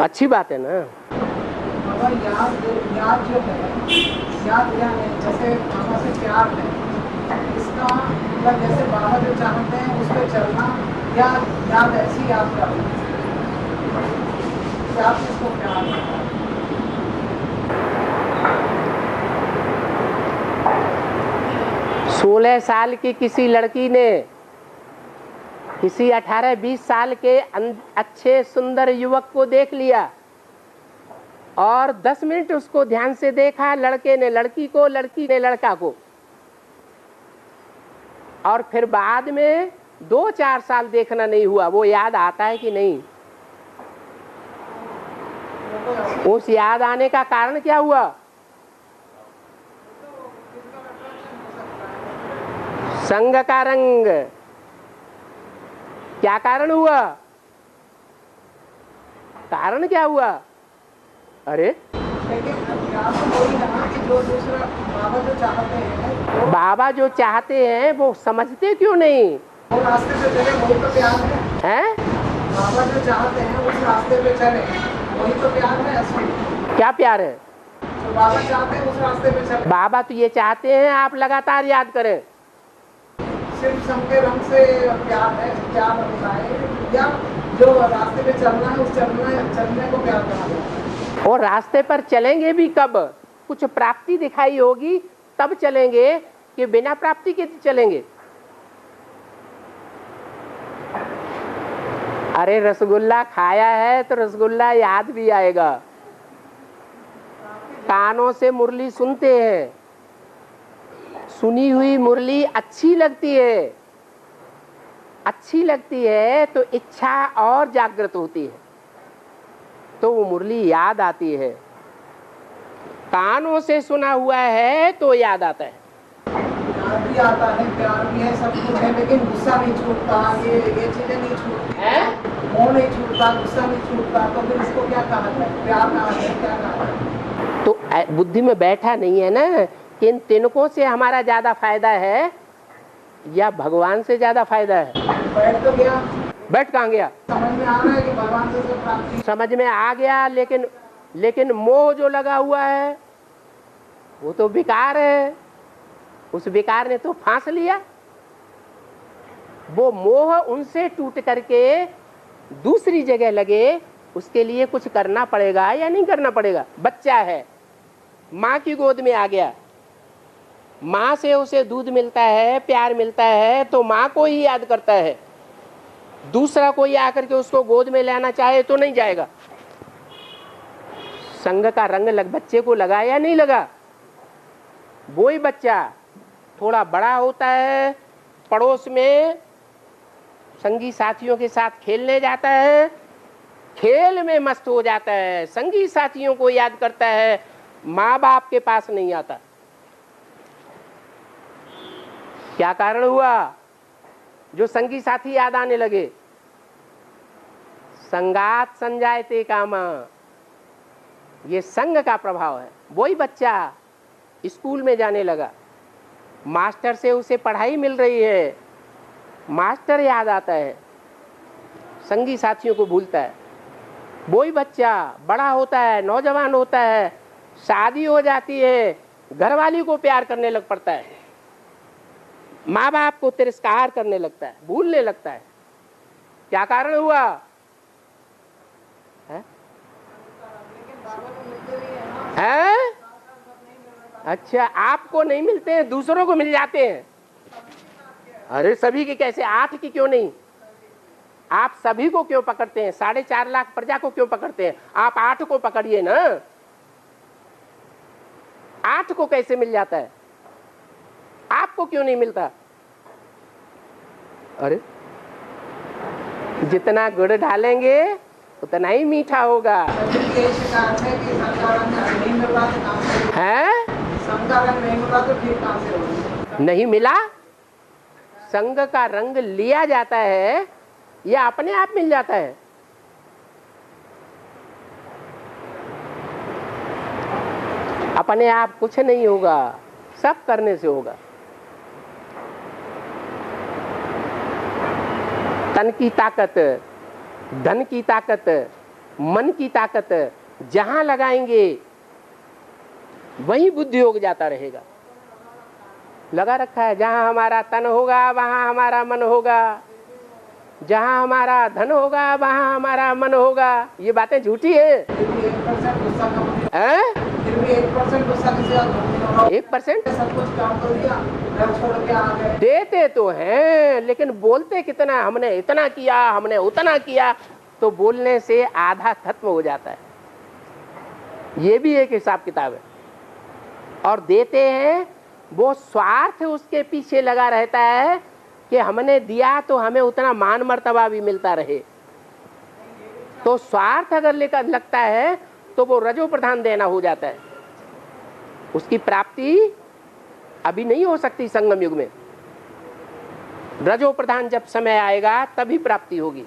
अच्छी बात है ना। मगर याद जो है, याद क्या है, जैसे बाबा से प्यार है, इसका मतलब जैसे बाबा जो चाहते हैं उस पर चलना, या याद ऐसी याद करना, क्या इसको प्यार है? 16 साल की किसी लड़की ने किसी 18-20 साल के अच्छे सुंदर युवक को देख लिया और 10 मिनट उसको ध्यान से देखा, लड़के ने लड़की को, लड़की ने लड़का को, और फिर बाद में 2-4 साल देखना नहीं हुआ, वो याद आता है कि नहीं? उस याद आने का कारण क्या हुआ? संग का रंग। क्या कारण हुआ? कारण क्या हुआ? अरे बाबा जो चाहते हैं वो समझते क्यों नहीं? वो रास्ते पे चले, वही तो प्यार है। बाबा जो चाहते हैं उस रास्ते पे चले, वही तो प्यार है असली। क्या प्यार है? तो बाबा चाहते हैं उस रास्ते पे चले। बाबा तो ये चाहते हैं आप लगातार याद करें। सिर्फ संग के रंग से प्यार है, प्यार होता है, या जो रास्ते पे चलना है उस चलने को प्यार कहा जाता है। और रास्ते पर चलेंगे भी कब? कुछ प्राप्ति दिखाई होगी तब चलेंगे कि बिना प्राप्ति के चलेंगे? अरे रसगुल्ला खाया है तो रसगुल्ला याद भी आएगा। कानों से मुरली सुनते हैं, सुनी हुई मुरली अच्छी लगती है, अच्छी लगती है तो इच्छा और जागृत होती है, तो वो मुरली याद आती है। कानों से सुना हुआ है तो याद आता है। याद भी आता है, प्यार भी है, सब कुछ है, लेकिन गुस्सा नहीं छूटता, ये चीजें नहीं छूटती है, मोह नहीं छूटता, गुस्सा नहीं छूटता, तो फिर इसको क्या कहा जाए? प्यार कहा जाए, क्या कहा जाए? तो बुद्धि में बैठा नहीं है ना कि इन तिनकों से हमारा ज्यादा फायदा है या भगवान से ज्यादा फायदा है? बैठ तो गया, बैठ कहाँ गया? समझ में आ रहा है कि भगवान से सब प्राप्ति। समझ में आ गया, लेकिन मोह जो लगा हुआ है वो तो विकार है। उस विकार ने तो फांस लिया। वो मोह उनसे टूट करके दूसरी जगह लगे, उसके लिए कुछ करना पड़ेगा या नहीं करना पड़ेगा? बच्चा है, माँ की गोद में आ गया, माँ से उसे दूध मिलता है, प्यार मिलता है, तो माँ को ही याद करता है। दूसरा कोई आकर के उसको गोद में लेना चाहे तो नहीं जाएगा। संग का रंग बच्चे को लगा या नहीं लगा? वही बच्चा थोड़ा बड़ा होता है, पड़ोस में संगी साथियों के साथ खेलने जाता है, खेल में मस्त हो जाता है, संगी साथियों को याद करता है, माँ बाप के पास नहीं आता। क्या कारण हुआ जो संगी साथी याद आने लगे? संगात संजायते कामा, ये संग का प्रभाव है। वही बच्चा स्कूल में जाने लगा, मास्टर से उसे पढ़ाई मिल रही है, मास्टर याद आता है, संगी साथियों को भूलता है। वही बच्चा बड़ा होता है, नौजवान होता है, शादी हो जाती है, घरवाली को प्यार करने लग पड़ता है, माँ बाप को तिरस्कार करने लगता है, भूलने लगता है। क्या कारण हुआ है? अच्छा, आपको नहीं मिलते हैं, दूसरों को मिल जाते हैं। अरे सभी के कैसे? 8 की क्यों नहीं? आप सभी को क्यों पकड़ते हैं? 4.5 लाख प्रजा को क्यों पकड़ते हैं? आप 8 को पकड़िए ना। 8 को कैसे मिल जाता है? आपको क्यों नहीं मिलता? अरे जितना गुड़ डालेंगे उतना ही मीठा होगा। है? नहीं मिला? संग का रंग लिया जाता है या अपने आप मिल जाता है? अपने आप कुछ नहीं होगा, सब करने से होगा। तन की ताकत, धन की ताकत, मन की ताकत जहां लगाएंगे वहीं बुद्धि योग जाता रहेगा। लगा रखा है, जहां हमारा तन होगा वहां हमारा मन होगा, जहां हमारा धन होगा वहां हमारा मन होगा। ये बातें झूठी है। फिर भी 1% गुस्सा कम हैं? फिर भी 1% गुस्सा किसी का 1% सब कुछ काम कर दिया, घर छोड़ के आ गए। देते तो हैं लेकिन बोलते कितना, हमने इतना किया हमने उतना किया, तो बोलने से आधा खत्म हो जाता है। ये भी एक हिसाब किताब है। और देते हैं वो स्वार्थ उसके पीछे लगा रहता है कि हमने दिया तो हमें उतना मान मर्तबा भी मिलता रहे। तो स्वार्थ अगर लेकर लगता है तो वो रजो प्रधान देना हो जाता है, उसकी प्राप्ति अभी नहीं हो सकती। संगम युग में रजो प्रधान जब समय आएगा तभी प्राप्ति होगी।